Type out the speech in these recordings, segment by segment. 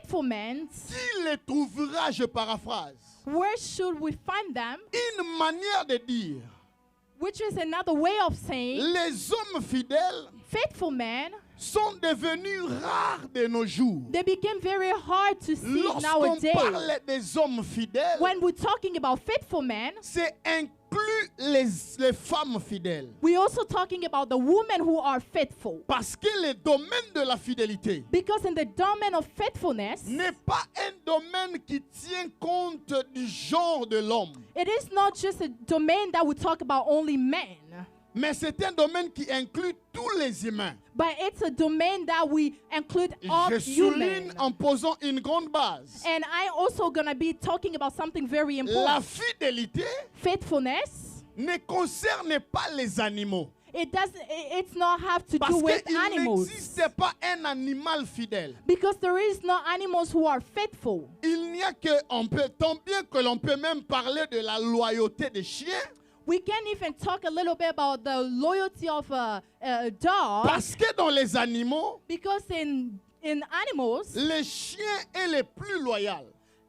faithful men, qui les trouvera, je paraphrase, where should we find them? une manière de dire, Which is another way of saying les hommes fidèles faithful men, sont devenus rares de nos jours. they became very hard to see Lorsqu'on nowadays. parle des hommes fidèles, When we're talking about faithful men, c'est inclus les femmes fidèles. we're also talking about the women who are faithful. Parce que le domaine de la fidélité Because in the domain of faithfulness, n'est pas un domaine qui tient compte du genre de l'homme, it is not just a domain that we talk about only men, mais c'est un domaine qui inclut tous les humains. but it's a domain that we include all Je souligne humans. en posant une grande base. And I also gonna be talking about something very La important. fidélité Faithfulness, ne concerne pas les animaux. it's not have to Parce do with qu'il animals. n'existe pas un animal fidèle. Because there is no animals who are faithful. Il n'y a que, tant bien que l'on peut même parler de la loyauté des chiens, We can even talk a little bit about the loyalty of a dog. parce que dans les animaux, Because in animals, les chiens est les plus loyaux.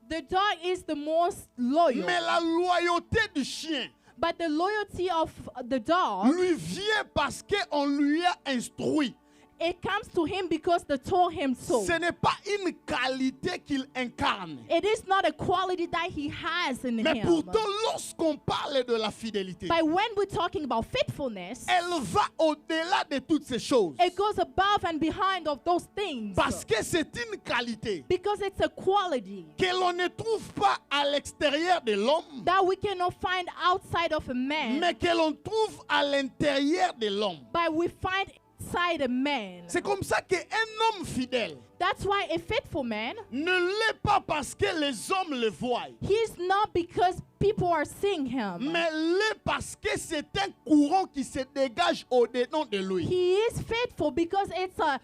the dog is the most loyal. Mais la loyauté du chien But the loyalty of the dog, lui vient parce qu'on lui a instruit. it comes to him because they told him so. Ce n'est pas une qualité qu'il incarne. It is not a quality that he has in Mais him. pourtant, lorsqu'on parle de la fidélité, But when we're talking about faithfulness, elle va au-delà de toutes ces choses. it goes above and behind of those things. Parce que c'est une qualité Because it's a quality que l'on ne trouve pas à l'extérieur de l'homme, that we cannot find outside of a man, mais que l'on trouve à l'intérieur de l'homme. but we find inside a man. C'est comme ça qu'un homme fidèle That's why a faithful man, ne l'est pas parce que les hommes le voient, he's not because people are seeing him. mais l'est parce que c'est un courant qui se dégage au-dedans de lui. He is faithful because it's a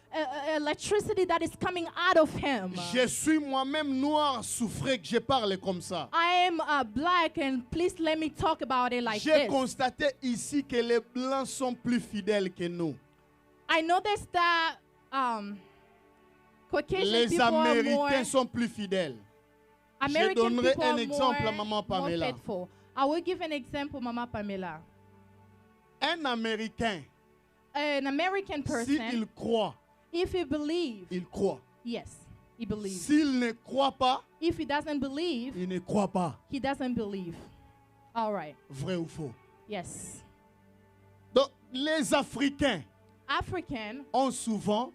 electricity that is coming out of him. Je suis moi-même noir, souffré que je parle comme ça. I am black, and please let me talk about it like J'ai this. constaté ici que les blancs sont plus fidèles que nous. I noticed that Caucasian Les people are more. Américains sont plus fidèles. American donnerai people un are exemple à more, Maman more Pamela. faithful. I will give an example, Mama Pamela. Un Américain, An American s'il person, croit, if he believes, il croit. yes, he believes. S'il ne croit pas, If he doesn't believe, il ne croit pas. he doesn't believe. All right. Vrai ou faux? Yes. Donc, les Africains African, ont souvent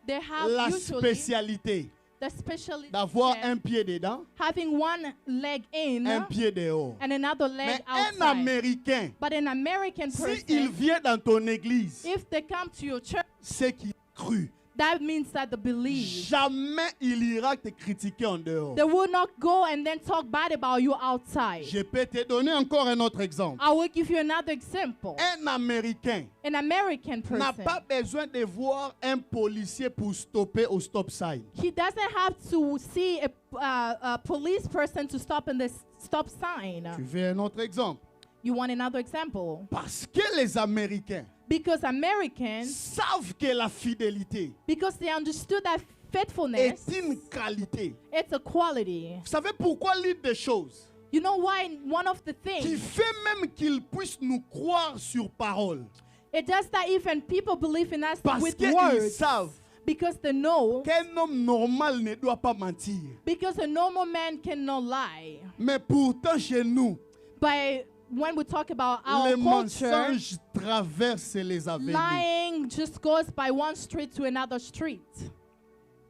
they have la usually spécialité the specialty d'avoir of un pied dedans, having one leg in un pied dehors. and another Mais leg un outside. Américain, But an American s'il person, vient dans ton église, if they come to your church, c'est qu'il cru. that means that they believe. Jamais il ira te critiquer en dehors. They will not go and then talk bad about you outside. Je peux te donner encore un autre exemple. I will give you another example. Un Américain An American n'a person, pas besoin de voir un policier pour stopper au stop sign. he doesn't have to see a police person to stop in the stop sign. Tu veux un autre exemple? You want another example? Parce que les Américains Because Americans, savent que la fidélité because they understood that est faithfulness, une qualité. it's a quality. Vous savez pourquoi l'une des choses You know why? One of the qui things, fait même qu'ils puissent nous croire sur parole? it does that even people believe in us Parce with qu'ils words. savent Because they know, qu'un homme normal ne doit pas mentir. because a normal man cannot lie. Mais pourtant, chez nous, But when we talk about our les culture, mensonges traversent les avenues. lying just goes by one street to another street.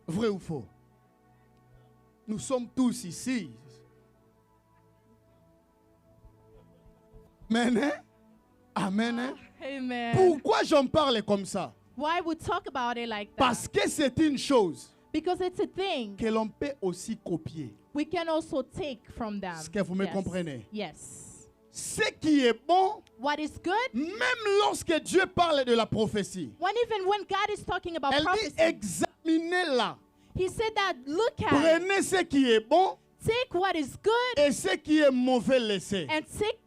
Vrai ou faux? Nous sommes tous ici. Amen, hein? Amen, hein? Amen. Pourquoi j'en parle comme ça? Why we talk about it like that? Parce que c'est une chose Because it's a thing que l'on peut aussi copier. we can also take from them. Est-ce que vous me Yes. comprenez? Yes. Ce qui est bon, What is good? même lorsque Dieu parle de la prophétie, Even when God is talking about elle dit prophecy, examinez-la. He said that look at it, Prenez ce qui est bon take what is good et ce qui est mauvais laissez. and take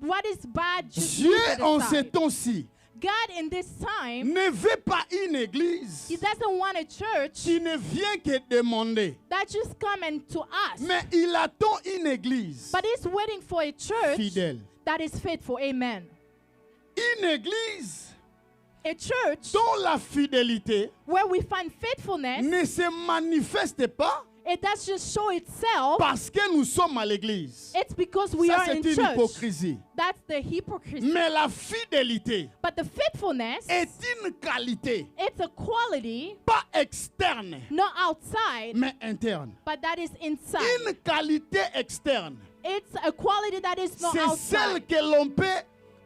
what is bad. Just Dieu leave it en ces aside. temps-ci God in this time, ne veut pas une église He doesn't want a church qui ne vient que demander. that not just coming to us, mais il attend une église but He's waiting for a church fidèle. that is faithful. Amen. Une église A church dont la fidélité where we find faithfulness, ne se manifeste pas it does just show itself. parce que nous sommes à l'église. It's because we Ça, are c'est in une church. hypocrisie. That's the hypocrisy. Mais la fidélité But the faithfulness, est une qualité, it's a quality, pas externe, not outside, mais interne. but that is inside. Une qualité externe, It's a quality that is not c'est celle outside. que l'on peut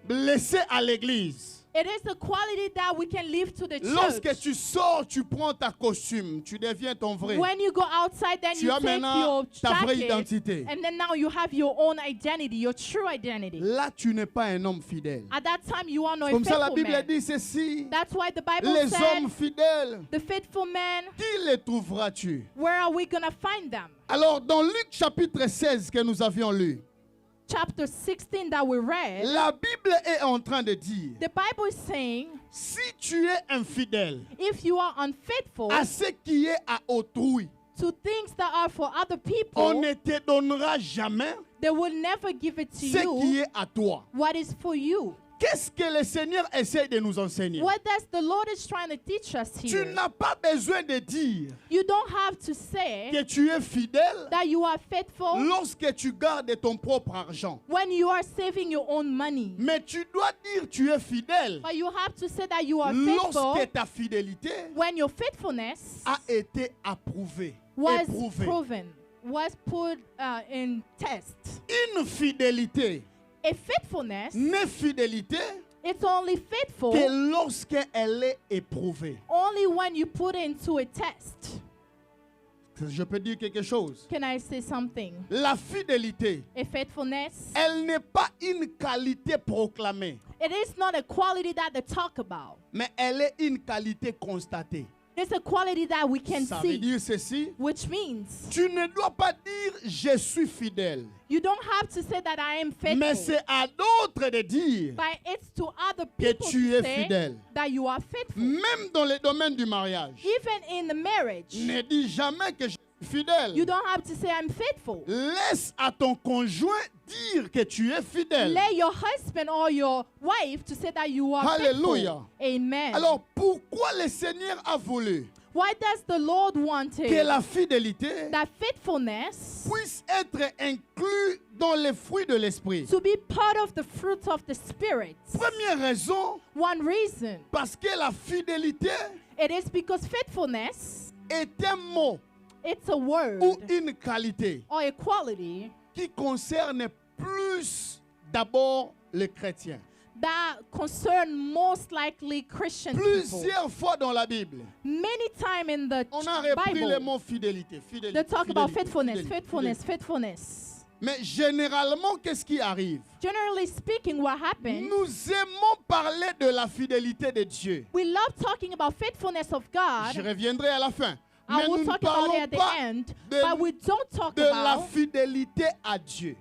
laisser à l'église. It is a quality that we can leave to the Lorsque church. tu sors, tu prends ta costume, tu deviens ton vrai. When you go outside, then Tu you as take maintenant your ta vraie jacket, identité. and then now you have your own identity, your true identity. Là, tu n'es pas un homme fidèle. At that time, you are not a Comme ça, la faithful Bible man. dit ceci. That's why the Bible Les said, hommes fidèles, the faithful man, qui les trouveras-tu? where are we going to find them? Alors, dans Luc chapitre 16 que nous avions lu, Chapter 16 that we read, la Bible est en train de dire, the Bible is saying, si tu es infidèle if you are unfaithful à ce qui est à autrui, to things that are for other on people, ne te donnera jamais they will never give it to ce qui you est à toi. what is for you. Qu'est-ce que le Seigneur essaie de nous enseigner? What does the Lord is trying to teach us Tu here? n'as pas besoin de dire You don't have to say que tu es fidèle that you are faithful lorsque tu gardes ton propre argent. when you are saving your own money. Mais tu dois dire tu es fidèle But you have to say that you are faithful lorsque ta fidélité when your faithfulness a été approuvée. was Éprouvée. proven, was put in test. Une fidélité A faithfulness, n'est fidélité it's only faithful que lorsqu'elle est éprouvée. only when you put into a test. Je peux dire quelque chose. Can I say something? La fidélité, A faithfulness, elle n'est pas une qualité proclamée, it is not a quality that they talk about. mais elle est une qualité constatée. It's a quality that we can Ça veut see, dire ceci. which means Tu ne dois pas dire je suis fidèle, you don't have to say that I am mais faithful. c'est à d'autres de dire, But it's to other que people tu to es say fidèle. that you are faithful. Même dans le domaine du mariage. Even in the marriage, Ne dis jamais que je suis fidèle. you don't have to say I'm faithful. Laisse à ton conjoint dire que tu es fidèle. Let your husband or your wife to say that you are Hallelujah. faithful. Amen. Alors pourquoi le Seigneur a voulu Why does the Lord want que la fidélité that faithfulness puisse être inclus dans les fruits de l'esprit? to be part of the fruits of the Spirit? Première raison, One reason, parce que la fidélité it is because faithfulness, est un mot it's a word ou une qualité or a quality qui concerne plus d'abord les chrétiens. that concern most likely Christian people. Plusieurs fois dans la Bible, Many times in the on a repris le Bible, mot fidélité. Fidélité, they talk about fidélité, faithfulness, fidélité, faithfulness, fidélité. faithfulness. Mais généralement, qu'est-ce qui arrive? Generally speaking, what happens, Nous aimons parler de la fidélité de Dieu. we love talking about faithfulness of Je God. reviendrai à la fin. I Mais will nous ne talk about it parlons at the pas end, de, but we don't talk de la about fidélité à Dieu.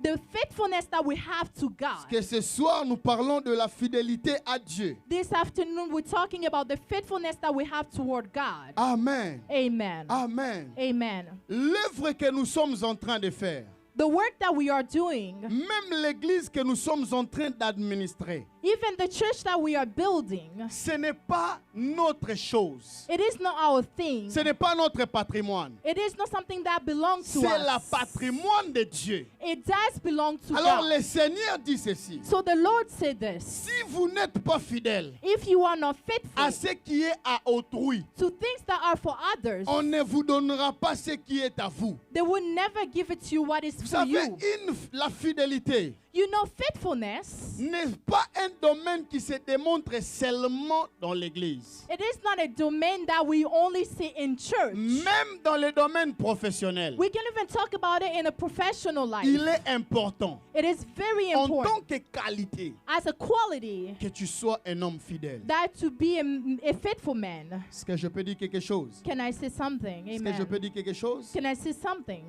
the faithfulness that we have to God. Que ce soir, nous parlons de la fidélité à Dieu. This afternoon, we're talking about the faithfulness that we have toward God. Amen. Amen. Amen. Amen. L'œuvre que nous sommes en train de faire, The work that we are doing, même l'église que nous sommes en train d'administrer, even the church that we are building, ce n'est pas notre chose. it is not our thing. Ce n'est pas notre patrimoine. It is not something that belongs to C'est la us. patrimoine de Dieu. It does belong to Alors God. le Seigneur dit ceci. So the Lord said this. Si vous n'êtes pas fidèle If you are not faithful à ce qui est à autrui, to things that are for others, on ne vous donnera pas ce qui est à vous. they will never give it to you what is Vous for savez, you. la fidélité You know, faithfulness, n'est pas un domaine qui se démontre seulement dans l'église. it is not a domain that we only see in church. Même dans le domaine professionnel, We can even talk about it in a professional life. il est important It is very en important tant que qualité as a quality que tu sois un homme fidèle. that to be a faithful man. Est-ce que je peux dire quelque chose? Can I say something? Est-ce que je peux Amen. dire quelque chose? Can I say something?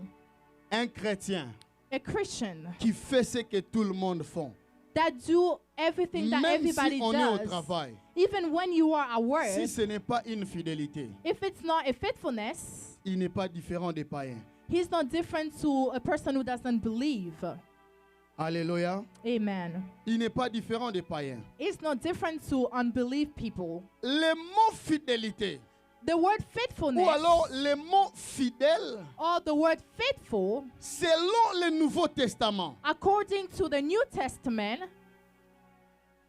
Un chrétien A Christian qui fait ce que tout le monde fait, that do everything that Même everybody si on est au does, travail, even when you are at work, si ce n'est pas une fidélité, if it's not a faithfulness, il n'est pas différent des païens. he's not different to a person who doesn't believe. Alléluia. Amen. Il n'est pas différent des païens. It's not different to unbelief people. Le mot fidélité, The word ou faithfulness, alors le mot fidèle, or the word faithful, selon le Nouveau Testament, according to the New Testament,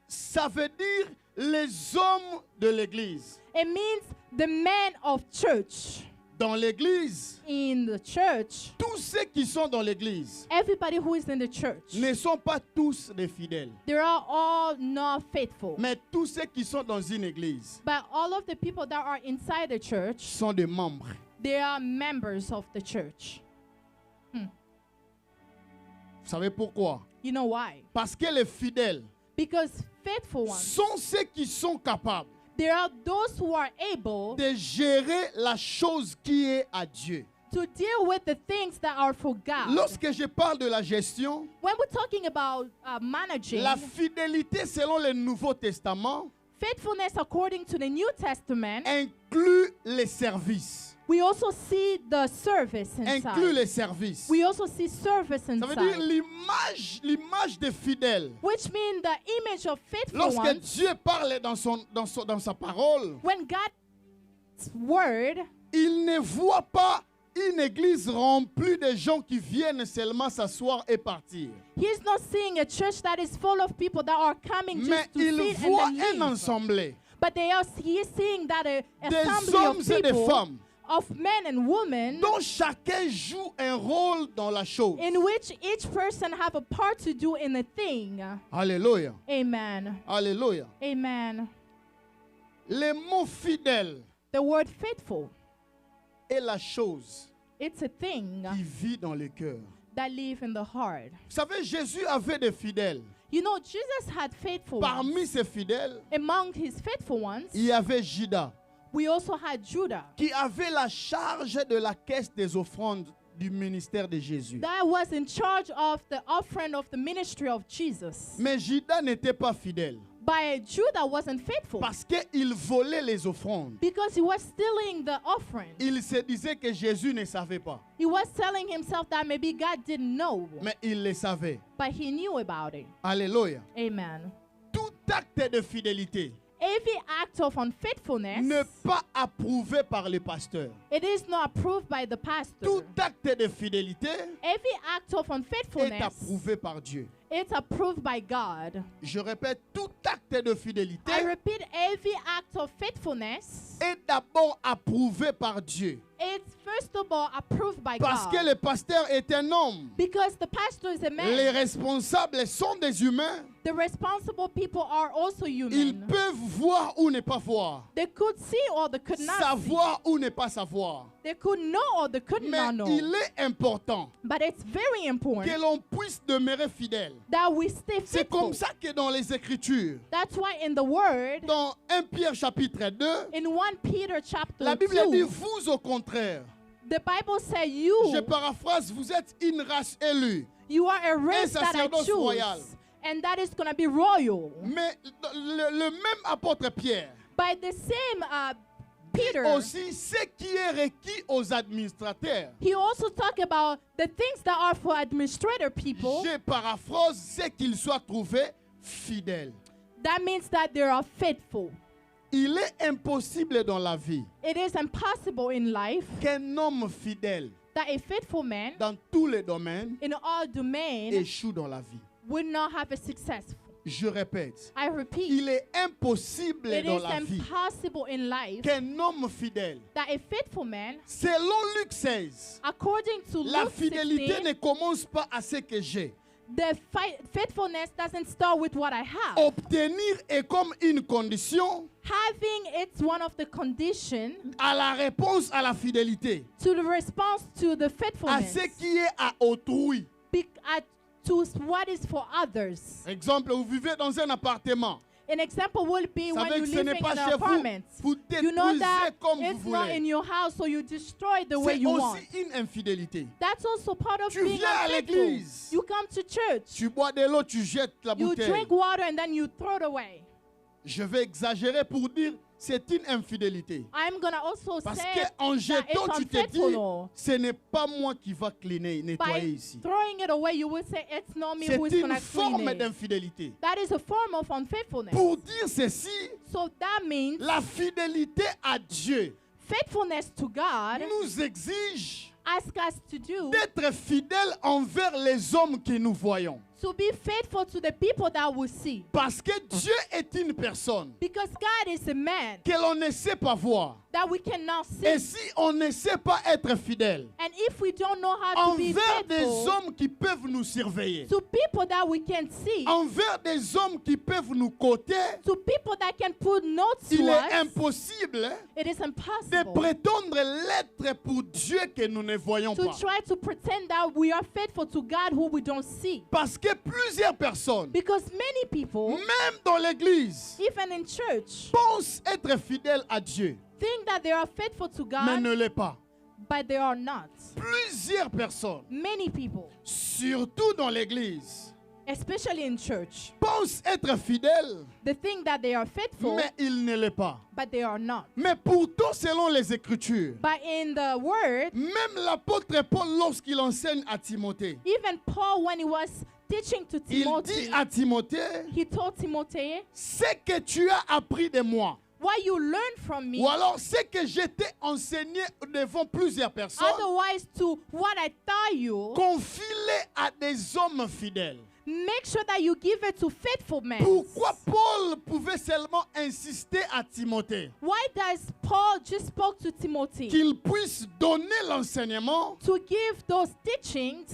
ça veut dire les hommes de l'Église. it means the men of church. Dans l'Église, In the church, tous ceux qui sont dans l'Église everybody who is in the church, ne sont pas tous des fidèles. they are all not faithful. Mais tous ceux qui sont dans une église But all of the people that are inside the church, sont des membres. they are members of the church. Vous savez pourquoi? You know why? Parce que les fidèles Because faithful ones, sont ceux qui sont capables there are those who are able de gérer la chose qui est à Dieu. to deal with the things that are for God. Lorsque je parle de la gestion, When we're talking about managing, la fidélité selon le Nouveau Testament faithfulness according to the New Testament, inclut les services. we also see the service Inclut inside. les services. We also see service Ça veut dire inside, l'image des fidèles. which means the image of faithful Lorsque ones. Dieu parle dans sa parole, When God's word, il ne voit pas une église remplie de gens qui viennent seulement s'asseoir et partir. He's not seeing a church that is full of people that are coming Mais just to il sit voit and then un leave. ensemble But he is seeing that a des assembly hommes of et des people, femmes of men and women, dont chacun joue un rôle dans la chose. in which each person have a part to do in a thing. Alléluia. Amen. Alléluia. Amen. Le mot fidèle The word faithful, est la chose it's a thing qui vit dans le cœur. that live in the heart. Vous savez, Jésus avait des fidèles. You know, Jesus had faithful Parmi ones. ces fidèles, Among his faithful ones, il y avait Judas, we also had Judah. qui avait la charge de la caisse des offrandes du ministère de Jésus. That was in charge of the offering of the ministry of Jesus. Mais Judas n'était pas fidèle But Judah wasn't faithful parce qu'il volait les offrandes. because he was stealing the offering. Il se disait que Jésus ne savait pas, He was telling himself that maybe God didn't know, mais il le savait. but he knew about it. Alléluia. Amen. Tout acte de fidélité Every act of unfaithfulness, n'est pas approuvé par le pasteur. it is not approved by the pastor. Tout acte de fidélité Every act of est unfaithfulness, approuvé par Dieu. it's approved by God. Je répète, tout acte de fidélité I repeat, every act of faithfulness, est d'abord approuvé par Dieu. it's first of all approved by Parce que God. le pasteur est un homme. Because the pastor is a man. Les responsables sont des humains. The responsible people are also Ils human. peuvent voir ou ne pas voir. They could see or they could not see. Savoir ou ne pas savoir. They could know or they could Mais not know. il est important But it's very que important l'on puisse demeurer fidèle. that we stay C'est faithful. comme ça que dans les Écritures, That's why in the Word, dans 1 Pierre chapitre 2, in 1 Peter chapter la Bible dit 2, vous au contraire. the Bible says Je paraphrase, vous êtes une race élue. you are a race that I sacerdoce choose. royal. And that is going to be royal. Mais le même apôtre Pierre, By the same Peter, aussi ce qui est requis aux administrateurs. he also talked about the things that are for administrator people. Je paraphrase, c'est qu'ils soient trouvés fidèles. That means that they are faithful. Il est impossible dans la vie It is impossible in life qu'un homme fidèle that a faithful man dans tous les domaines in all domains échoue dans la vie. would not have a successful. Je répète, I repeat, il est impossible it dans is la vie impossible in life qu'un homme fidèle, that a faithful man, selon Luc 16, according to la Luke fidélité 16, ne commence pas à ce que j'ai. the faithfulness doesn't start with what I have. Obtenir est comme une condition Having it's one of the conditions à la réponse à la fidélité, to the response to the à faithfulness, ce qui est à autrui. to what is for others. Exemple, vous vivez dans un appartement. An example will be Vous when savez you que ce live n'est in pas an chez vous. apartment. Vous You know détruisez that comme vous it's not in voulez. your house, so you destroy the way C'est you want. aussi une infidélité. That's also part of Tu being viens à unfaithful. l'église. You come to church, Tu bois de l'eau, tu jettes la you bouteille. drink water, and then you throw it away. Je vais exagérer pour dire c'est une infidélité. I'm gonna also Parce say qu'en that jetant, it's tu te dis, unfaithful. ce n'est pas moi qui va cleaner, nettoyer By ici. throwing it away, you will say it's not me C'est who is une gonna clean forme it. d'infidélité. That is a form of unfaithfulness. Pour dire ceci, So that means la fidélité à Dieu faithfulness to God nous exige asks us to do d'être fidèles envers les hommes que nous voyons. to be faithful to the people that we see. Parce que Dieu est une personne Because God is a man que l'on ne sait pas voir. that we cannot see. Et si on ne sait pas être fidèle And if we don't know how to be envers des faithful hommes qui peuvent nous surveiller, to people that we can see, envers des hommes qui peuvent nous coter, to people that can put notes il to est us, impossible it is de impossible prétendre l'être pour Dieu que nous ne voyons to pas. try to pretend that we are faithful to God who we don't see. Parce que plusieurs personnes, Because many people, même dans l'église, even in church, pensent être fidèles à Dieu, think that they are faithful to mais God, ne l'est pas. but they are not. Plusieurs personnes, Many people, surtout dans l'église, especially in church, pensent être fidèles, they think that they are faithful, mais ils ne l'est pas. but they are not. Mais pourtant, selon les Écritures, But in the word, même l'apôtre Paul, lorsqu'il enseigne à Timothée, even Paul, when he was teaching to il Timothy, dit à Timothée, he told Timothy, ce que tu as appris de moi, what you learned from me, ou alors ce que je t'ai enseigné devant plusieurs personnes, otherwise to what I taught you, confie-les à des hommes fidèles. make sure that you give it to faithful men. Pourquoi Paul pouvait seulement insister à Timothée Why does Paul just spoke to Timothy qu'il puisse donner l'enseignement to give those teachings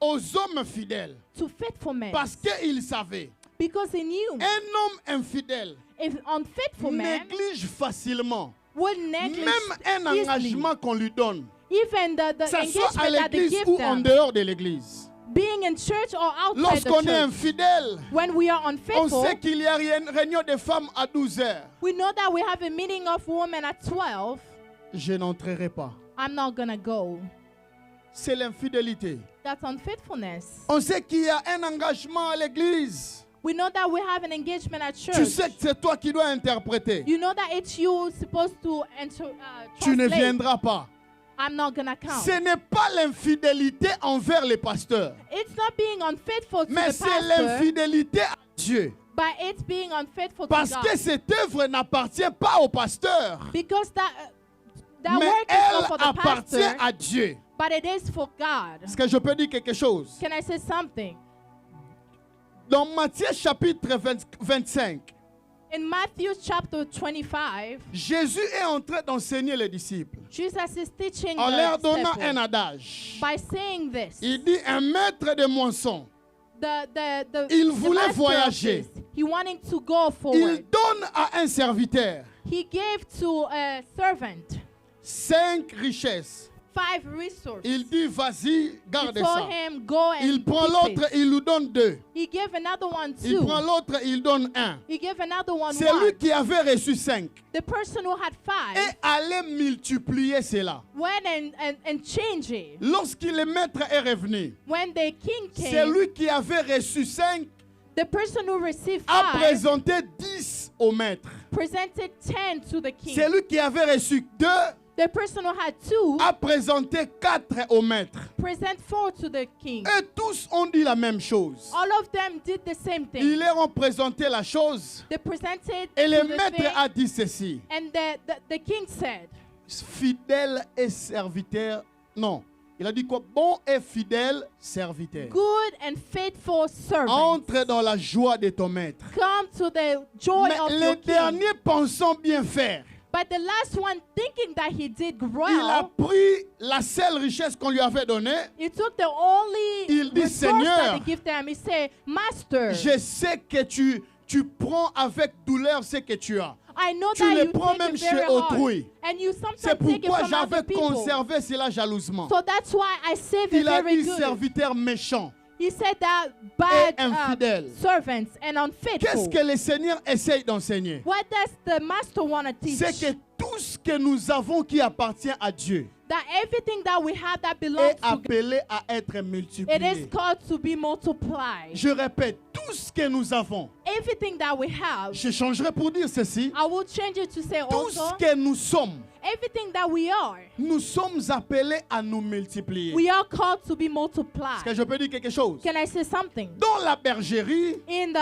aux hommes fidèles? to faithful men? Parce qu'il savait, Because he knew un homme infidèle if unfaithful men néglige facilement would neglect même un easily engagement qu'on lui donne, even the que ce soit à engagement that they l'église give ou en them, dehors de l'église. being in church or outside Lorsqu'on the est church. infidèle, When we are on unfaithful, sait qu'il y a une réunion de femmes à 12 heures. we know that we have a meeting of women at 12. Je n'entrerai pas. I'm not gonna go. C'est l'infidélité. That's unfaithfulness. On sait qu'il y a un engagement à l'église. We know that we have an engagement at Tu church. sais que c'est toi qui dois interpréter. You know that it's you supposed to Tu ne translate. viendras pas. I'm not gonna come. Ce n'est pas l'infidélité envers les pasteurs, It's not being unfaithful to mais the c'est pastor, l'infidélité à Dieu. but it's being unfaithful Parce to que God. cette œuvre n'appartient pas au pasteur, Because that mais work is elle not for the appartient pastor, à Dieu. but it is for God. Est-ce que je peux dire quelque chose? Can I say something? Dans Matthieu chapitre 25, In Matthew chapter 25, Jésus est en train d'enseigner les disciples Jesus is teaching en leur the donnant disciples un adage. by saying this. Il dit un maître de moisson, Il The voulait master of voyager. this, he wanted to go il forward. donne à un serviteur He gave to a servant 5 richesses. 5 resources. Il dit vas-y, He garde told ça. him, go and Il prend keep l'autre, it. il lui donne 2. He gave another one Il 2. prend l'autre, il donne 1. He gave another one C'est 1. lui qui avait reçu 5 The person who had 5 et allait multiplier cela. went and changed it. Lorsque le maître est revenu, When the king c'est came, lui qui avait reçu 5 the person who received a 5 présenté 10 au maître. presented 10 to the king. C'est lui qui avait reçu 2 The person who had 2 a présenté 4 au maître. present 4 to the king. Et tous ont dit la même chose. All of them did the same thing. Ils leur ont présenté la chose They presented et le to the maître thing, a dit ceci. and the king said, Fidèle et serviteur. Non, il a dit quoi? Bon et fidèle serviteur. good and faithful servant, Entre dans la joie de ton maître. come to the joy Mais of le your king. dernier pensant bien faire, But the last one, thinking that he did il a well, pris la seule richesse qu'on lui avait donnée. he took the only Il dit, resource Seigneur, that they give them. He said, Master, Je sais que tu prends avec douleur ce que tu as. I know Tu that le you prends take même it chez very hard, autrui. and you C'est sometimes take it pourquoi from other j'avais people. conservé cela jalousement. So that's why I save it Il a very dit good. serviteur méchant. He said that bad infidèles. servants and unfaithful. Qu'est-ce que le Seigneur essaye d'enseigner? What does the master want to teach? C'est que tout ce que nous avons qui appartient à Dieu That everything that we have that belongs est to God, appelé à être it is multiplié. called to be multiplied. Je répète, tout ce que nous avons, Everything that we have, je changerai pour dire ceci, I will change it to say tout ce also, que nous sommes, everything that we are, nous sommes appelés à nous multiplier. we are called to be Est-ce multiplied. que je peux dire quelque chose? Can I say something? Dans la bergerie, In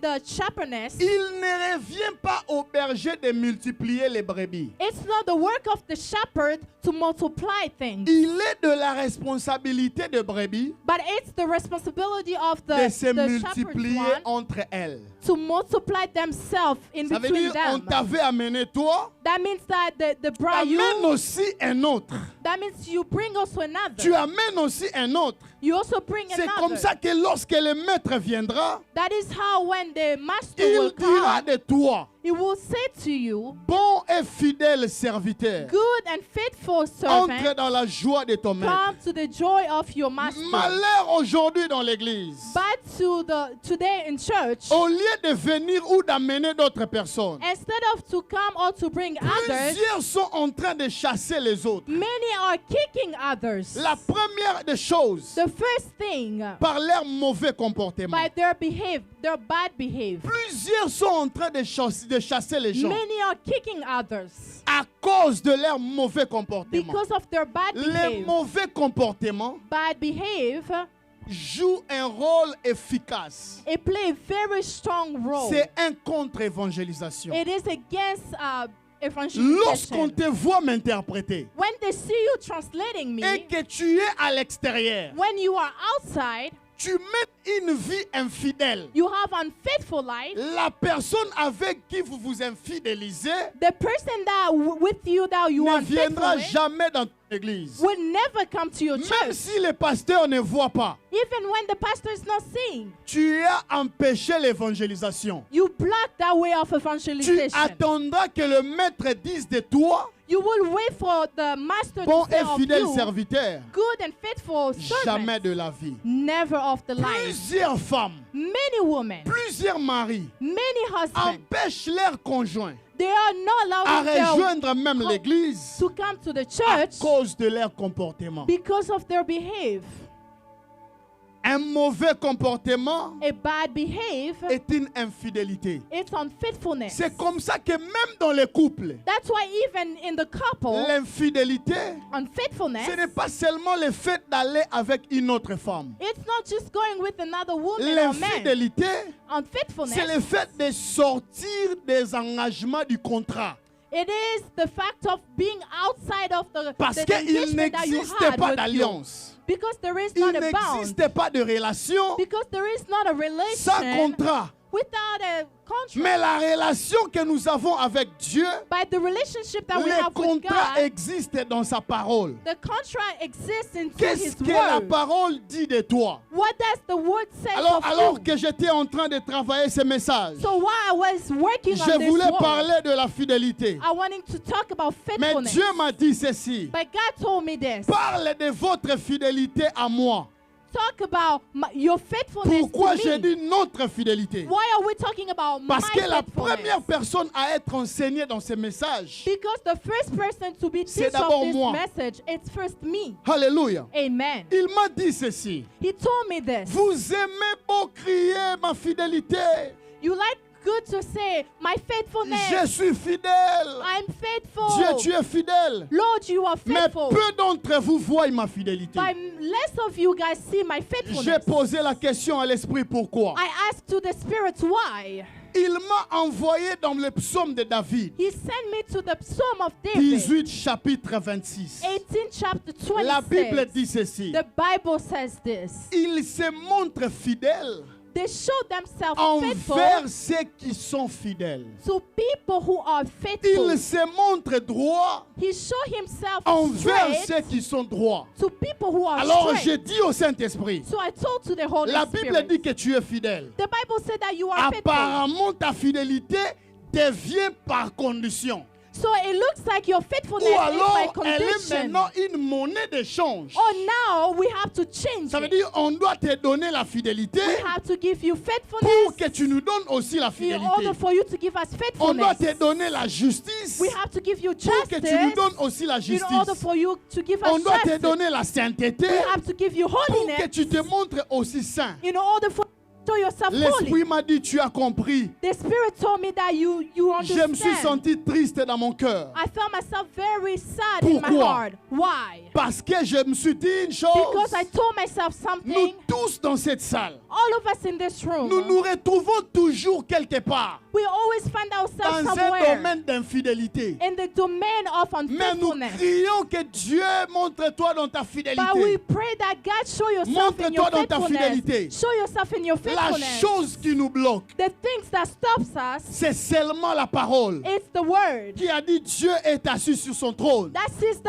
the shepherdess, il ne revient pas au berger de multiplier les brebis. it's not the work of the shepherd to multiply things, Il est de la responsabilité de brebis but it's the responsibility of de the se shepherd's multiplier one entre elles. to multiply themselves in Ça veut between dire on them. t'avait amené toi, That means that the bride amène you, aussi un autre. that means you bring also Tu another. amènes aussi un autre. You also bring C'est comme another. ça que lorsque le maître viendra, That is how when the master il will dira come, de toi, he will say to you, bon et fidèle serviteur, good and faithful entre servant, dans la joie de ton maître. come to the joy of your master. Malheur aujourd'hui dans l'église. But today in church, Au lieu de venir ou d'amener d'autres personnes, instead of to come or to bring others, plusieurs sont en train de chasser les autres. many are kicking others. La première des choses, The first thing, par leur mauvais comportement. by their bad behavior. Plusieurs sont en train de chasser les gens Many are kicking others à cause de leur mauvais comportement. because of their bad Les behavior. mauvais comportements Bad behavior, jouent un rôle efficace. it plays a very strong role. C'est un contre-évangélisation. It is against Lorsqu'on evangelization. te voit m'interpréter When they see you translating et me, que tu es à l'extérieur, when you are outside, tu mènes une vie infidèle. you have unfaithful life. La personne avec qui vous vous infidélisez The person that with you that you ne are unfaithful viendra with jamais dans ton église. will never come to your Même church. si le pasteur ne voit pas, Even when the pastor is not seeing, tu as empêché l'évangélisation. you block that way of Tu evangelization. attendras que le maître dise de toi, You will wait for the master bon to say et of fidèle you, serviteur, good and faithful jamais servant, de la vie. never of the life. Plusieurs femmes, Many women, plusieurs maris many husbands, empêchent leurs conjoints they are not à allowing their rejoindre même l'église to come to the à church cause de leur comportement. because of their behavior. Un mauvais comportement A bad behavior, est une infidélité. it's unfaithfulness. C'est comme ça que même dans les couples, That's why even in the couple, l'infidélité, unfaithfulness, ce n'est pas seulement le fait d'aller avec une autre femme. it's not just going with another woman or man. L'infidélité, c'est Unfaithfulness, le fait de sortir des engagements du contrat. it is the fact of being outside of Parce the qu'il engagement that you n'existe had pas with you. d'alliance. Because there is Il not a bond. n'existe pas de relation Because there is not a sans relation contrat. without a contract. Mais la relation que nous avons avec Dieu, But the relationship that we le have with contrat God, existe dans sa parole. the contract exists in Qu'est-ce His que la word. parole dit de toi? What does the word say Alors of you? que j'étais en train de travailler ce message, So while I was working on je this voulais word, parler de la fidélité. I wanted to talk about Mais faithfulness. Dieu m'a dit ceci. But God told me this. Parle de votre fidélité à moi. Talk about your faithfulness Pourquoi to j'ai me. dit notre fidélité? Why are we talking about Parce my que la faithfulness? première personne à être enseignée dans ce message, Because the first person to be C'est teach d'abord of this moi. message, it's first me. alléluia, Amen. il m'a dit ceci. He told me this. Vous aimez beau crier ma fidélité. You like good to say, my faithfulness. Je suis fidèle. I'm faithful. Dieu, tu es fidèle. Lord, you are Mais faithful. peu d'entre vous voient ma fidélité. But less of you guys see my J'ai faithfulness. posé la question à l'esprit pourquoi. I asked to the Spirit why. Il m'a envoyé dans le psaume de David, He sent me to the Psalm of David, 18 chapitre 26. 18 chapter 26. La Bible dit ceci. The Bible says this. Il se montre fidèle They show themselves faithful envers ceux qui sont fidèles. to people who are faithful. Il se montre droit He show himself envers straight ceux qui sont droits. to people who are Alors straight. je dis au Saint-Esprit, So I told to the Holy la Bible Spirit. dit que tu es fidèle. The Bible said that you are faithful. Apparemment, ta fidélité devient par condition. So it looks like your faithfulness Ou is my alors, elle est condition. maintenant une monnaie d'échange. Oh, now we have to change Ça veut it. dire on doit te donner la fidélité We have to give you pour faithfulness que tu nous donnes aussi la in fidélité. order for you to give us On doit faithfulness. te donner la justice We have to give you pour que tu nous justice donnes aussi la in order justice. for you to give On us doit te justice. donner la sainteté We have to give you pour que holiness tu te montres aussi saint. in order for you to show yourself L'Esprit holy. m'a dit, tu as compris. The Spirit told me that you Je me suis understand. senti triste dans mon cœur. I felt myself very sad in my Pourquoi? heart. Why? Parce que je me suis dit une chose. Because I told myself Nous something. tous dans cette salle, All of us in this room, nous nous retrouvons toujours quelque part we always find ourselves dans un somewhere domaine d'infidélité. in the domain of Mais nous unfaithfulness. crions que Dieu montre-toi dans ta But we fidélité. pray that God show yourself in your Montre-toi dans ta fidélité. faithfulness. Show yourself in your La faithfulness. chose qui nous bloque, The things that stops us, c'est seulement la parole it's the word qui a dit Dieu est assis sur son trône. that says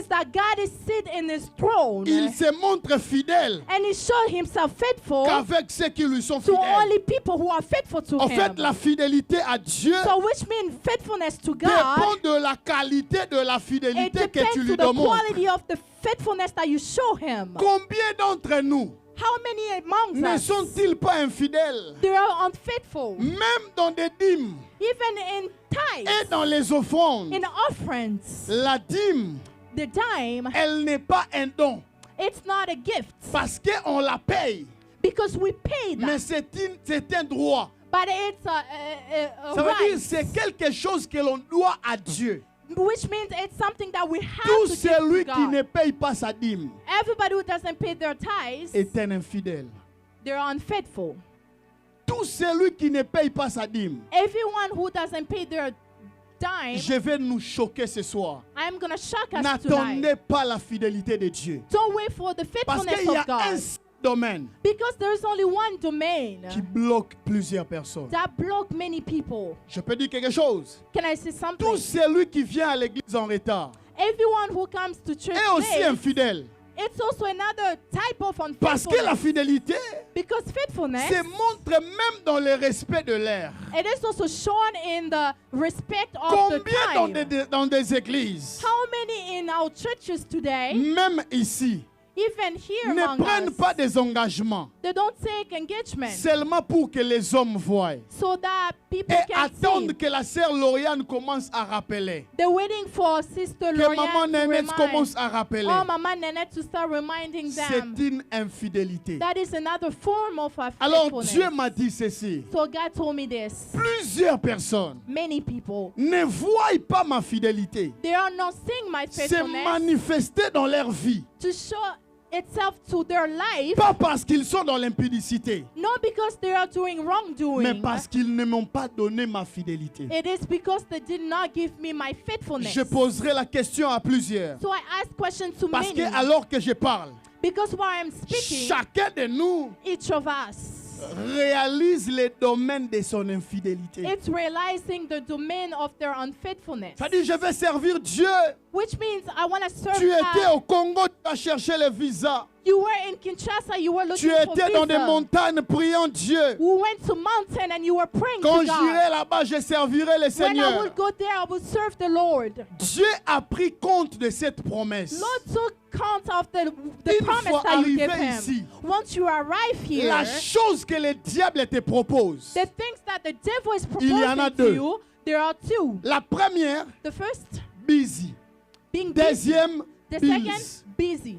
that God is seated in his throne. Il se montre fidèle And he showed himself faithful qu'avec ceux qui lui sont to fidèles. only people who are faithful to En him. fait, la fidélité à Dieu So which means faithfulness to God, dépend de la qualité de la it fidélité que depends tu to lui the demandes. quality of the faithfulness that you show him. Combien d'entre nous How many among ne us, sont-ils pas infidèles, they are unfaithful, même dans des dîmes even in et tithes, dans les offrandes? in offerings? La dîme, The dime, elle n'est pas un don it's not a gift parce qu'on la paye, because we pay mais that, c'est un droit. but it's a Ça veut dire right, que c'est quelque chose que l'on doit à Dieu. which means it's something that we have Tout to give celui to qui ne God. paye pas sa dîme Everybody who doesn't pay their tithes, est un infidèle. they're unfaithful. Tout celui qui ne paye pas sa dîme, Everyone who doesn't pay their dime, je vais nous choquer ce soir. I'm going to shock us N'attendez tonight. pas la fidélité de Dieu. Don't wait for the Parce faithfulness qu'il y a of God. un seul domaine Because there's only one domain qui bloque plusieurs personnes. that block many people. Je peux dire quelque chose. Can I say something? Tout celui qui vient à l'église en retard Everyone who comes to church est aussi late, infidèle. it's also another type of Parce que la unfaithfulness. fidélité Because faithfulness, se montre même dans le respect de l'air. it is also shown in the respect of the Combien time. dans des églises, How many in our churches today, même ici, even here ne among prennent us, pas des engagements they don't take engagement seulement pour que les hommes voient so that people et can attendent see? que la sœur Lauriane commence à rappeler, They're waiting for Sister que maman Lorianne to Nénette commence remind. à rappeler. Oh, Mama Nanette to start reminding C'est them. une infidélité. That is another form of Alors unfaithfulness. Dieu m'a dit ceci. So God told me this. Plusieurs personnes Many people, ne voient pas ma fidélité they are not seeing my se faithfulness manifester dans leur vie. to show itself to their life, Pas parce qu'ils sont dans l'impudicité, not because they are doing mais wrongdoing. parce qu'ils ne m'ont pas donné ma fidélité. It is because they did not give me my faithfulness. Je poserai la question à plusieurs. So I ask questions to Parce que many. alors que je parle, Because while I'm speaking, chacun de nous each of us, réalise les domaines de son infidélité. it's realizing the domain of their unfaithfulness. Ça dit, je vais servir Dieu. Which means I want to serve Tu étais God. au Congo, tu as cherché le visa. You were in Kinshasa, you were Tu looking for étais dans des visa. montagnes priant Dieu. We went to mountain and you were praying Quand to God. j'irai là-bas, je servirai le When I Seigneur. would go there, I would serve the Lord. Dieu a pris compte de cette promesse. Lord took count of the Une promise fois that you gave arrivé him. ici, Once you arrive here, La chose que le diable te propose. the things that the devil is Il y en a proposing deux. to you, there are two. La première, The first, busy. being busy. Deuxième, The bills. second, busy.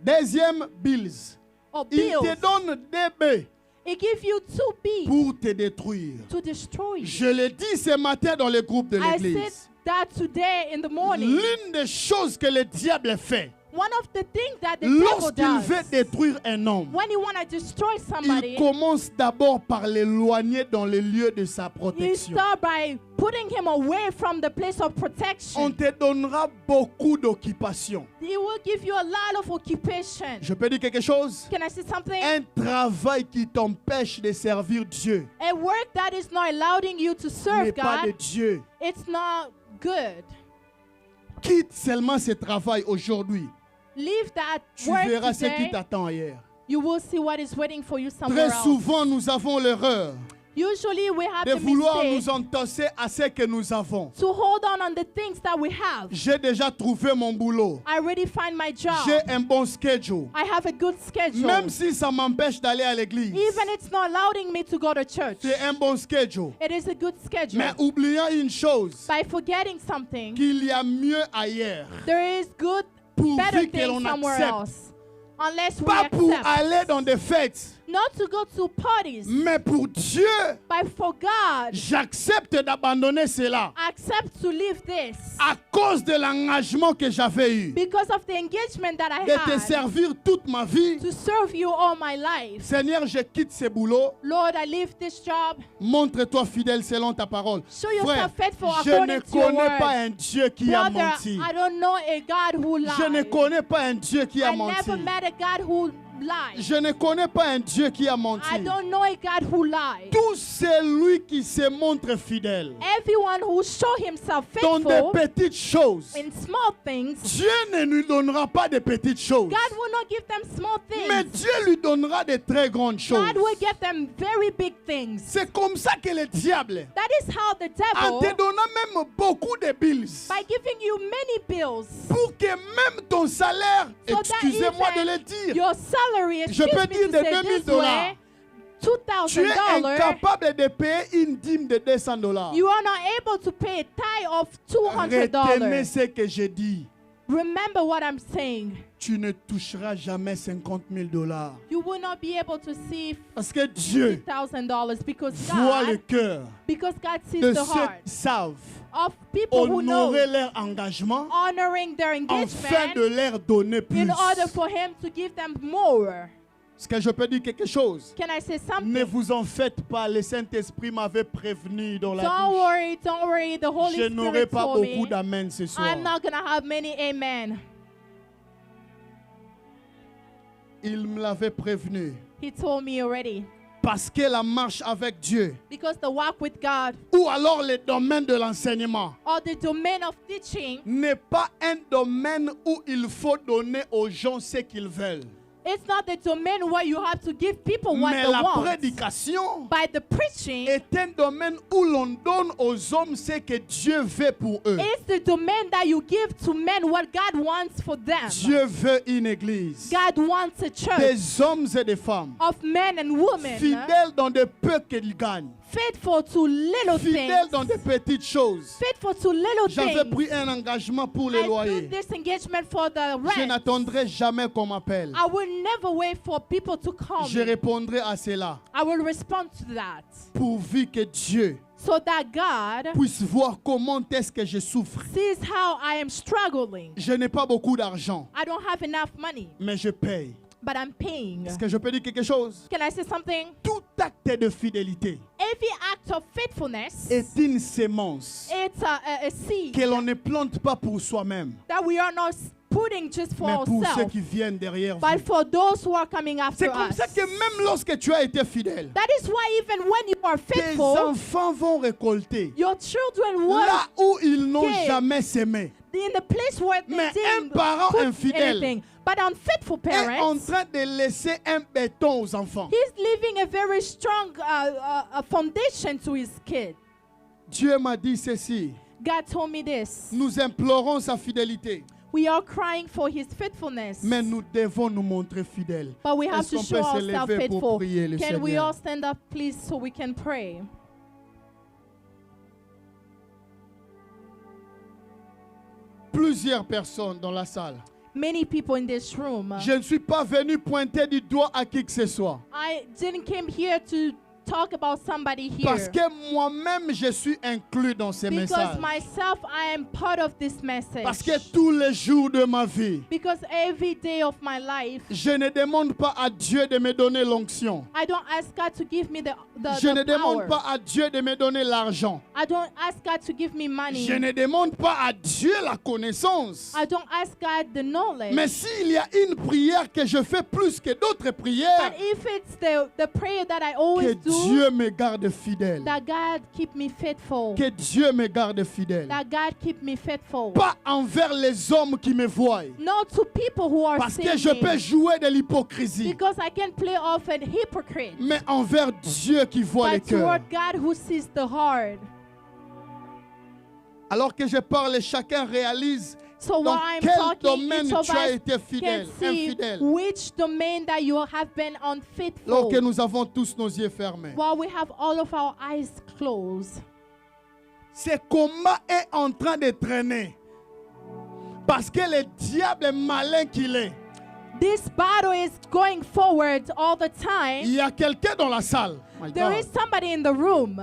Deuxième, bills. Or Il bills. te donne des baies It gives you two bills pour te détruire. to destroy you. Je l'ai dit ce matin dans le groupe de I said l'église. that today in the morning. L'une des choses que le diable fait One of the things that the devil lorsqu'il does, veut détruire un homme, when you want to destroy somebody, il commence d'abord par l'éloigner dans le lieu de sa you protection. start by putting him away from the place of On protection. te donnera beaucoup d'occupations. He will give you a lot of occupation. Je peux dire quelque chose? Can I say something? Un travail qui t'empêche de servir Dieu A work that is not allowing you to n'est serve pas de God, Dieu. it's not good. Quitte seulement ce travail aujourd'hui. Leave that Tu work verras ce qui today. t'attend ailleurs. You will see what is waiting for you somewhere Très else. souvent, nous avons l'erreur Usually we have de the vouloir mistake nous entasser à ce que nous avons. to hold on the things that we have. J'ai déjà trouvé mon boulot. I already find my job. J'ai un bon schedule. I have a good schedule. Même si ça m'empêche d'aller à l'église. Even it's not allowing me to go to church. C'est un bon schedule. It is a good schedule. Mais oubliant une chose, By forgetting something, qu'il y a mieux ailleurs. there is good, Pourvu better que things l'on somewhere accepte. else. Unless we Pas pour accept. aller dans des fêtes, Not to go to parties, mais pour Dieu. but for God, J'accepte d'abandonner cela accept to leave this à cause de l'engagement que j'avais eu because of the engagement that I de te had servir toute ma vie. to serve you all my life. Seigneur, je quitte ce boulot. Lord, I leave this job. Montre-toi fidèle selon ta parole. Show yourself Frère, faithful je ne according to your connais pas word. un Dieu qui a Brother, menti. I don't know a God who Je ne lies. connais pas un Dieu qui a I menti. never met a God who lies. Je ne connais pas un Dieu qui a menti. I don't know a God who lies. Tout celui qui se montre fidèle Everyone who show himself dans des faithful petites choses, in small things, Dieu ne lui donnera pas de petites choses. God will not give them small Mais things. Dieu lui donnera de très grandes choses. God will give them very big things. C'est comme ça que le diable, That is how the en devil, te donnant même beaucoup de bills, by giving you many bills, pour que même ton salaire, so that excusez-moi de even le dire, your salary, Je excuse peux me dire to de say 2000 this way, tu es $2,000, incapable de payer une dîme de $200. you are not able to pay a tithe of Retenez $200. ce que je dis. Remember what I'm saying. Tu ne toucheras jamais $50,000. You will not be able to see Parce que Dieu $50,000 voit le cœur because God sees de the ceux heart qui savent of people who know, honorer leur engagement honoring their afin de engagement leur donner plus. in order for Him to give them more. Est-ce que je peux dire quelque chose? Can I say Ne something? vous en faites pas, le Saint-Esprit m'avait prévenu dans la Don't bouche. worry. The Holy Je n'aurai Spirit pas told beaucoup me d'amen ce soir. I'm not gonna have many amen. Il me l'avait prévenu. He told me already. Parce que la marche avec Dieu, Because the walk with God ou alors le domaine de l'enseignement, or the domain of teaching, n'est pas un domaine où il faut donner aux gens ce qu'ils veulent. it's not the domain where you have to give people what Mais they la want. prédication By the preaching, est un domaine où l'on donne aux hommes ce que Dieu veut pour eux. it's the domain that you give to men what God wants for them. Dieu veut une église, God wants a church des hommes et des femmes, of men and women fidèles dans de peu qu'ils gagnent, faithful to little fidèles dans things. de petites choses. Faithful to little J'avais things. pris un engagement pour les I loyers. took this engagement for the Je rent. n'attendrai jamais qu'on m'appelle. I will never wait for people to call Je me. répondrai à cela, I will respond to that. pourvu que Dieu So that God puisse voir comment est-ce que je souffre. sees how I am struggling. Je n'ai pas beaucoup d'argent, I don't have enough money, mais je paye. but I'm paying. Est-ce que je peux dire quelque chose? Can I say something? Tout acte de fidélité Every act of faithfulness, est une sémence it's a seed que l'on ne plante pas pour soi-même, that we are not putting just for mais pour ceux ourselves, qui viennent derrière but vous. for those who are coming after C'est comme us. ça que même lorsque tu as été fidèle, That is why even when you are tes faithful, enfants vont récolter your children will là où ils n'ont give. jamais semé. in the place where they Mais un didn't parent put infidèle anything. But unfaithful est en parents, train de laisser un béton aux enfants. he's leaving a very strong a foundation to his kid. Dieu m'a dit ceci. God told me this. Nous implorons sa fidélité, We are crying for his faithfulness. mais nous devons nous montrer fidèles. But we have Est-ce to qu'on show peut se ourselves lever pour faithful. prier le Can we Seigneur? all stand up, please, so we can pray? Plusieurs personnes dans la salle. Many people in this room. Je ne suis pas venu pointer du doigt à qui que ce soit. I didn't come here to talk about somebody here. Parce que moi-même, je suis inclus dans ces Because messages. myself, I am part of this message. Parce que tous les jours de ma vie, Because every day of my life, je ne demande pas à Dieu de me donner l'onction. I don't ask God to give me the Je ne power. demande pas à Dieu de me donner l'argent. I don't ask God to give me money. Je ne demande pas à Dieu la connaissance. I don't ask God the knowledge. Mais s'il y a une prière que je fais plus que d'autres But prières, if it's the prayer that I que always do Dieu me garde fidèle. that God keep me faithful. Que Dieu me garde fidèle. That God keep me faithful. Pas envers les hommes qui me voient. Not to people who are Parce que seeing je peux me, jouer de l'hypocrisie. because I can play off a hypocrite. Mais envers Dieu qui voit les But cœurs. toward God who sees the heart. Alors que je parle, chacun réalise So dans while I'm quel talking, domaine each of tu as us été can fidèle, see infidèle. which domain that you have been unfaithful. Alors que nous avons tous nos yeux fermés. While we have all of our eyes closed. Ce combat est en train de traîner. Parce que le diable est malin qu'il est. This battle is going forward all the time. Il y a quelqu'un dans la salle. My There God. is somebody in the room.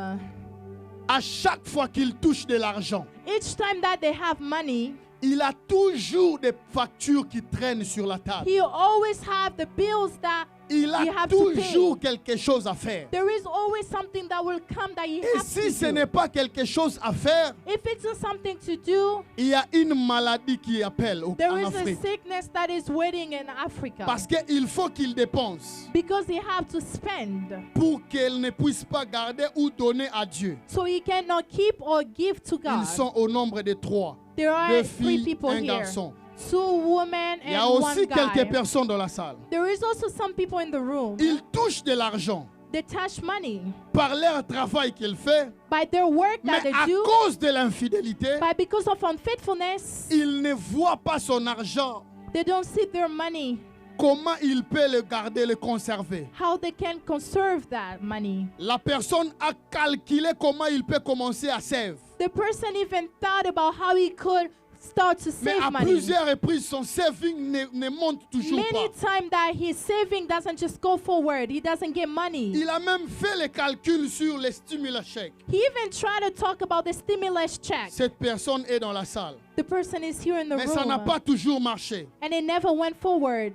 À chaque fois qu'il touche de l'argent, Each time that they have money, il a toujours des factures qui traînent sur la table. he always have the bills that Il a you have to pay. toujours quelque chose à faire. There is always something that will come that you Et have si to ce do. n'est pas quelque chose à faire, If it's not something to do, il y a une maladie qui appelle there en is a Afrique. sickness that is waiting in Africa. Parce qu'il faut qu'il dépense Because he have to spend. pour qu'elle ne puisse pas garder ou donner à Dieu. So he cannot keep or give to God. Ils sont au nombre de 3. There are 2 three filles, people un here. garçon. 2 women Il y a and aussi one quelques guy. personnes dans la salle. There is also some people in the room. Ils touchent de l'argent They touch money par leur travail qu'ils font, by their work mais that they à do, cause de l'infidélité, but because of unfaithfulness, ils ne voient pas son argent. they don't see their money, Comment il peut le garder, le conserver? how they can conserve that money. La personne a calculé comment il peut commencer à sauver. The person even thought about how he could start to Mais save à money. plusieurs reprises, son saving ne monte toujours Many pas. times that his saving doesn't just go forward, he doesn't get money. Il a même fait les calculs sur les stimulus chèques. He even tried to talk about the stimulus check. Cette personne est dans la salle. The person is here in the Mais ça n'a room, pas toujours marché. and it never went forward.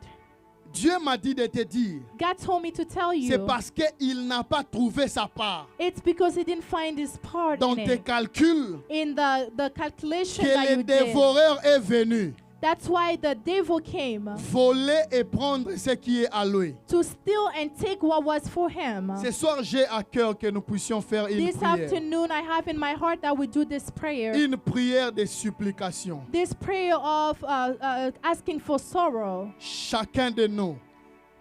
Dieu m'a dit de te dire, God told me to tell c'est you, parce qu'il n'a pas trouvé sa part it's because he didn't find his part dans in tes it. calculs In the calculation que that le you did. dévoreur est venu That's why the devil came voler et prendre ce qui est à lui. to steal and take what was for him. Ce soir, j'ai à cœur que nous puissions faire une This prière. afternoon, I have in my heart that we do this prayer. Une prière de supplication. This prayer of asking for sorrow. Chacun de nous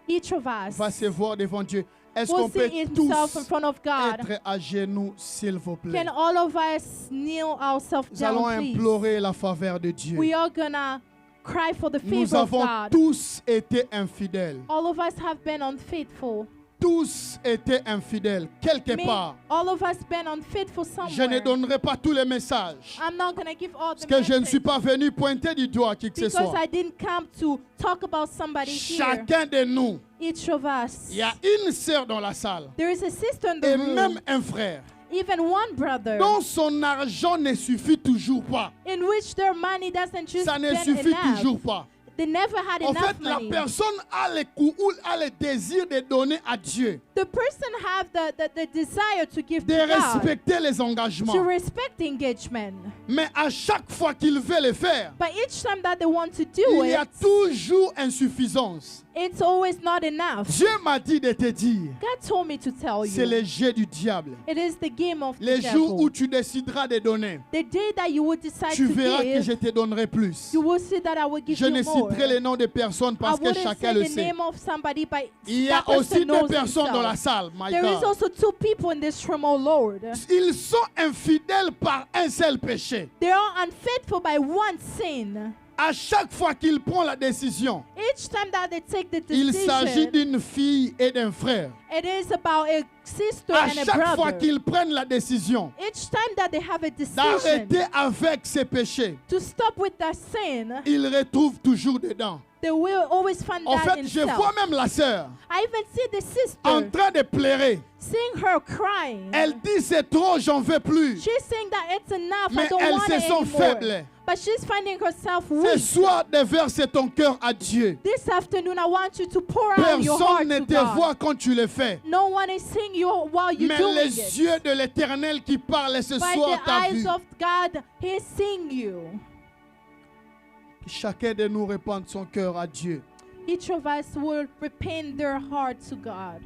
Each of us va se voir devant Dieu. Est-ce will qu'on peut see himself in tous front of God. être à genoux, s'il vous plaît? Can all of us kneel ourselves Nous allons down, please? implorer la faveur de Dieu. We are gonna cry for the Nous favor of avons God. tous été infidèles. All of us have been unfaithful. Tous été infidèles, quelque part. All of us been unfaithful Je ne somewhere. donnerai pas tous les messages. I'm not gonna give all the Parce que je ne suis messages pas venu pointer du doigt qui que ce because soit. I didn't come to talk about somebody here. Chacun de nous, Each of us. il y a une sœur dans la salle There is a sister in the et room, même un frère even one brother, dont son argent ne suffit toujours pas. in which their money doesn't just Ça ne get suffit enough. toujours pas. They never had En enough fait, la money. personne a le coup ou a le désir de donner à Dieu, The person have the desire to give de to God, respecter les to engagements. respect the engagement. Mais à chaque fois qu'il veut le faire, But each time that they want to do il y a it, toujours insuffisance. it's always not enough. Dieu m'a dit de te dire, God told me to tell c'est you, le jeu du diable. it is the game of the Les jours où devil. tu décideras de donner, The day that you will decide tu to verras que je give, te donnerai plus. you will see that I will give Je ne you more. citerai les noms de personnes I parce que wouldn't chacun say le the sait. name of somebody, but Il y a that person aussi knows deux personnes dans la himself. salle, my There is God. also 2 people in this room, oh Lord. Ils sont infidèles par un seul péché. They are unfaithful by one sin. À chaque fois qu'ils prennent la décision, Each time that they take the il s'agit decision, d'une fille et d'un frère. it is about a sister À and a chaque fois brother. qu'ils prennent la décision Each time that they have a decision d'arrêter avec ces péchés, to stop with that sin, ils retrouvent toujours dedans. they will always find En that fait, in je self. vois même la sœur I even see the en sister train de pleurer. seeing her crying. Elle dit c'est trop, j'en veux plus. She's saying that it's enough. I Mais don't elle want se it sent anymore. faible. But she's finding herself Ce weak. soir, déverse ton cœur à Dieu. This afternoon, I want you to pour out your heart Personne ne to te God. voit quand tu le fais. No one is seeing you while you're Mais doing les it. yeux de l'Éternel qui parlent ce By soir the t'a eyes vu. of God, He's seeing you. Chacun de nous répand son cœur à Dieu. Each of us will repent their heart to God.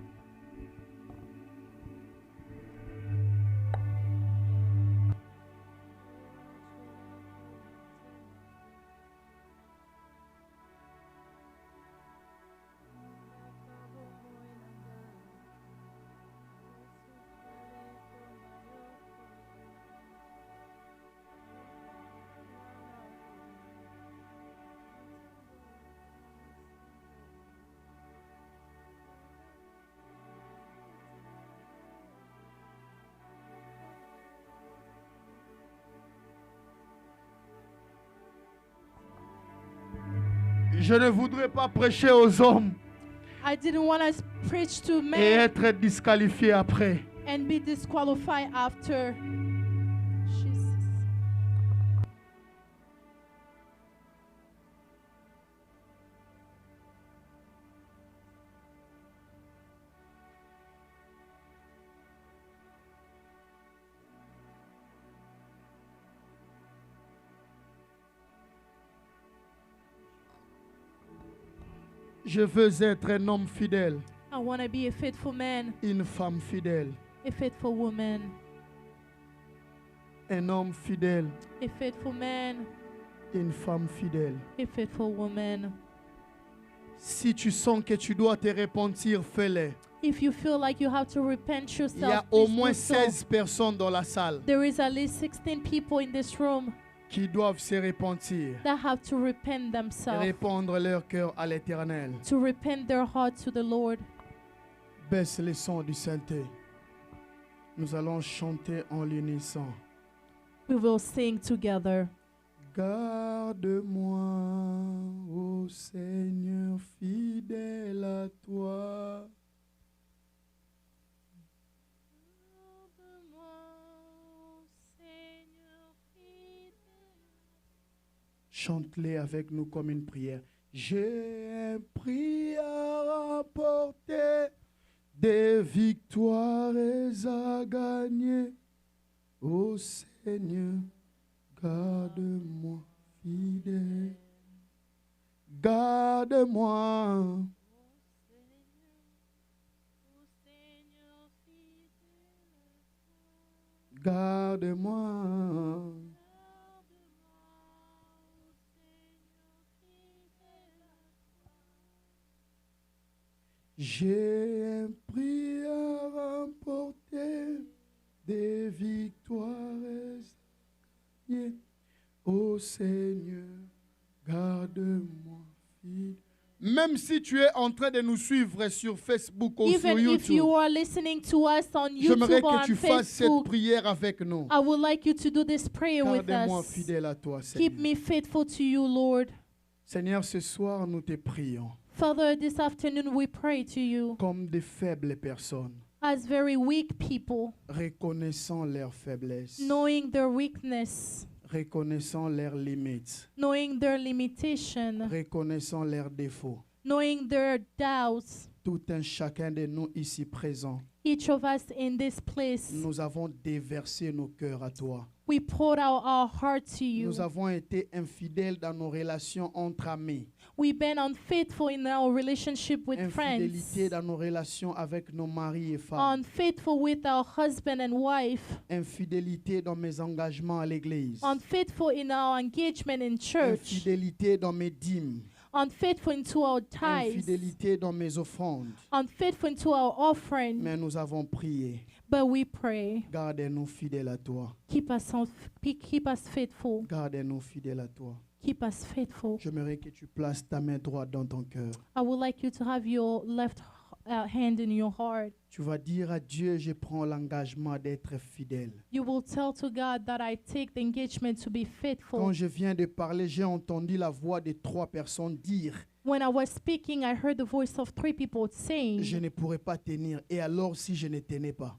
Je ne voudrais pas prêcher aux hommes I didn't want to preach to et men être disqualifié après. and be disqualified after. Jesus. Je veux être un homme fidèle, I want to be a faithful man, une femme fidèle, a faithful woman, un homme fidèle, a faithful man, une femme fidèle. a faithful woman. Si tu sens que tu dois te repentir, fais-le. If you feel like you have to repent Il y a yourself, au please moins do so. 16 personnes dans la salle There is at least 16 people in this room qui doivent se repentir, that have to repent themselves, répandre leur cœur à l'Éternel. to repent their heart to the Lord. Baisse les sons du synthé. Nous allons chanter en l'unisson. We will sing together. Garde-moi, ô Seigneur, fidèle à toi. Chante-les avec nous comme une prière. J'ai un prix à remporter, des victoires à gagner. Ô Seigneur, garde-moi fidèle. Garde-moi. Garde-moi. J'ai un prix à remporter, des victoires à gagner. Ô Seigneur, garde-moi fidèle. Même si tu es en train de nous suivre sur Facebook ou sur Even if you YouTube, are listening to us on j'aimerais YouTube or que on tu fasses cette Facebook, prière avec nous. I would like you to do this prayer with Garde-moi us. fidèle à toi, Keep Seigneur. me faithful to you, Lord. Seigneur, ce soir, nous te prions Father, this afternoon we pray to you comme des faibles personnes, as very weak people, reconnaissant leurs faiblesses, knowing their weakness, reconnaissant leurs limites, knowing their limitation, reconnaissant leurs défauts. knowing their doubts. Tout un chacun de nous ici présents, Each of us in this place, nous avons déversé nos cœurs à toi. we poured out our heart to you. Nous avons été infidèles dans nos relations entre amis, We've been unfaithful in our relationship with friends, infidélité dans nos relations avec nos maris et femmes, unfaithful with our husband and wife, infidélité dans mes engagements à l'église, unfaithful in our engagement in church, infidélité dans mes dîmes, unfaithful into our tithes, infidélité dans mes offrandes. unfaithful into our offering. Mais nous avons prié. But we pray, Garde-nous fidèles à toi. keep us faithful, Garde-nous fidèles à toi. keep us faithful. J'aimerais que tu places ta main droite dans ton cœur. I would like you to have your left hand in your heart. Tu vas dire à Dieu, je prends l'engagement d'être fidèle. You will tell to God that I take the engagement to be faithful. Quand je viens de parler, j'ai entendu la voix de 3 personnes dire, When I was speaking, I heard the voice of 3 people saying, je ne pourrais pas tenir. Et alors si je ne tenais pas,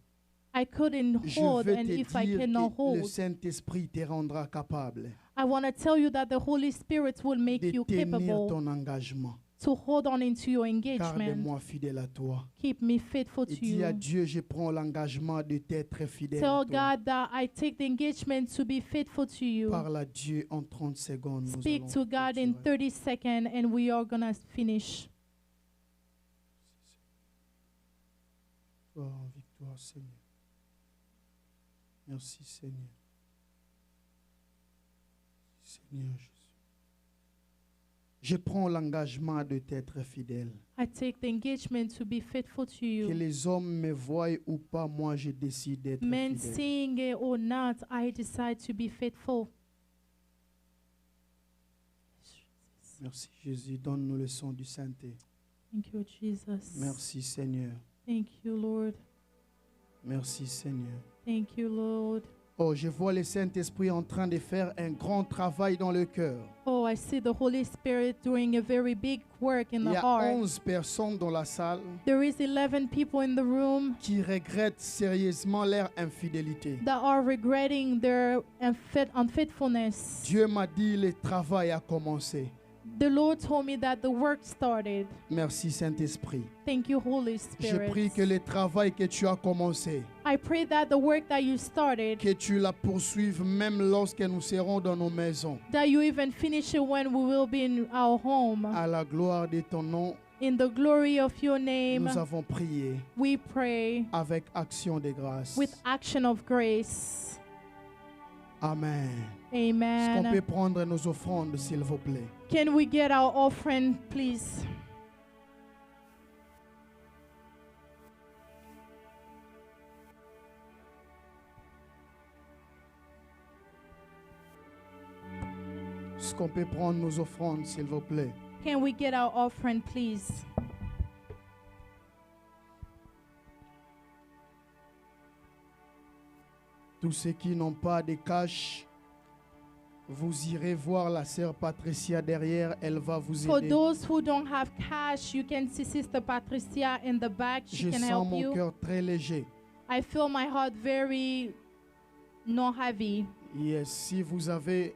I couldn't je hold, veux and te if I dire cannot que le hold, Saint-Esprit te rendra capable I want to tell you that the Holy Spirit will make de you tenir capable ton engagement. to hold on into your engagement. Garde-moi fidèle à toi. Keep me faithful Et to dis à you. Dieu, je prends l'engagement de t'être fidèle Tell à toi. God that I take the engagement to be faithful to you. Parle à Dieu en 30 secondes. Nous Speak allons to God in clôturer. 30 seconds and we are going to finish. Victoire, victoire, Seigneur. Merci, Seigneur. Seigneur Jésus. Je prends l'engagement de t'être fidèle. I take the engagement to be faithful to Que you. les hommes me voient ou pas, moi je décide d'être Men fidèle. seeing it or not, I decide to be faithful. Merci Jésus. Donne-nous le son du Saint-Esprit. Thank you, Jesus. Merci Seigneur. Thank you, Lord. Merci Seigneur. Thank you, Lord. Oh, je vois le Saint-Esprit en train de faire un grand travail dans le cœur. Oh, I see the Holy Spirit doing a very big work in Il y the a heart. 11 personnes dans la salle There is 11 people in the room qui regrettent sérieusement leur infidélité. that are regretting their unfaithfulness. Dieu m'a dit, le travail a commencé. The Lord told me that the work started. Merci Saint-Esprit. Thank you, Holy Je Spirit. prie que le travail que tu as commencé, I pray that the work that you started, que tu la poursuives même lorsque nous serons dans nos maisons. that you even finish it when we will be in our home. À la gloire de ton nom, In the glory of your name, nous avons prié we pray avec action de grâce. with action of grace. Amen. Est-ce qu'on peut Amen. prendre nos offrandes, s'il vous plaît? Can we get our offering, please? Est-ce qu'on peut prendre nos offrandes, s'il vous plaît? Can we get our offering, please? Tous ceux qui n'ont pas de cash, vous irez voir la sœur Patricia derrière, elle va vous For aider. those who don't have cash, you can see Sister Patricia in the back. She Je can sens help mon you. cœur très léger. I feel my heart very not heavy. Yes, si vous avez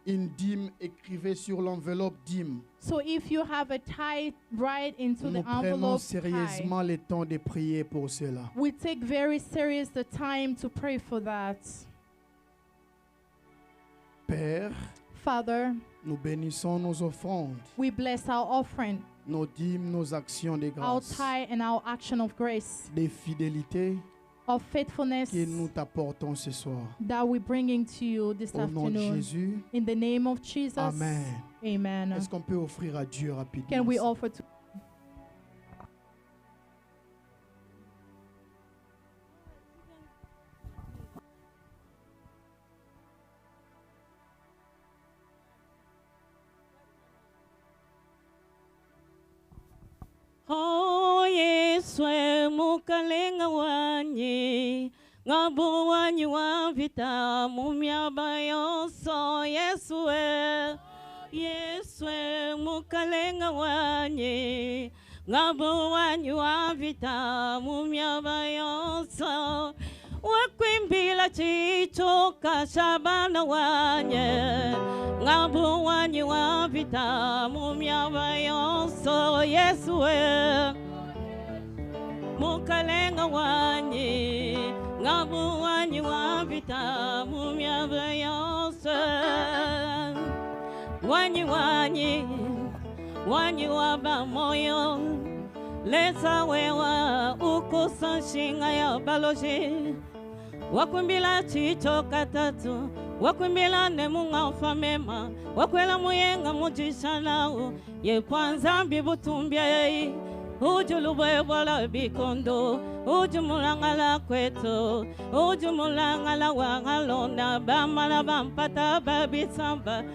une dîme, écrivez sur l'enveloppe dîme. So if you have a tithe, write into Nous the prenons envelope sérieusement tithe. le temps de prier pour cela. We take very serious the time to pray for that. Père, Father, nous bénissons nos offrandes, we bless our offering, nos dîmes, nos actions de our grâce, tithe and our action of grace, des fidélités of faithfulness que nous t'apportons ce soir. that we're bringing to you this Au nom de afternoon. Jésus, In the name of Jesus, Amen. amen. Est-ce qu'on peut offrir à Dieu rapidement? Can we offer to Oh, Yeswe mukalenga wanyi ngabo wanyi wa vita mumyaba yonso Yeswe Yeswe mukalenga wanyi ngabo wanyi wa vita mumyaba yonso wakwimbila chicho kashabana wanye ngabo wanyi wa vita mumyaba yonso Yeswe mukalenga wanyi ngabo wanyi wa vita mumyaba yonso wanyi waba moyo lesa wewa ukusanshinga ya baloji wakwimbila chicho katatu wakwimbila nemunga ufamema wakwela muyenga mujishanao ye kwanza mbibutumbye ujulubwe bola bikondo ujumulangala kweto ujumulangala wangalonda bamala bampata babisamba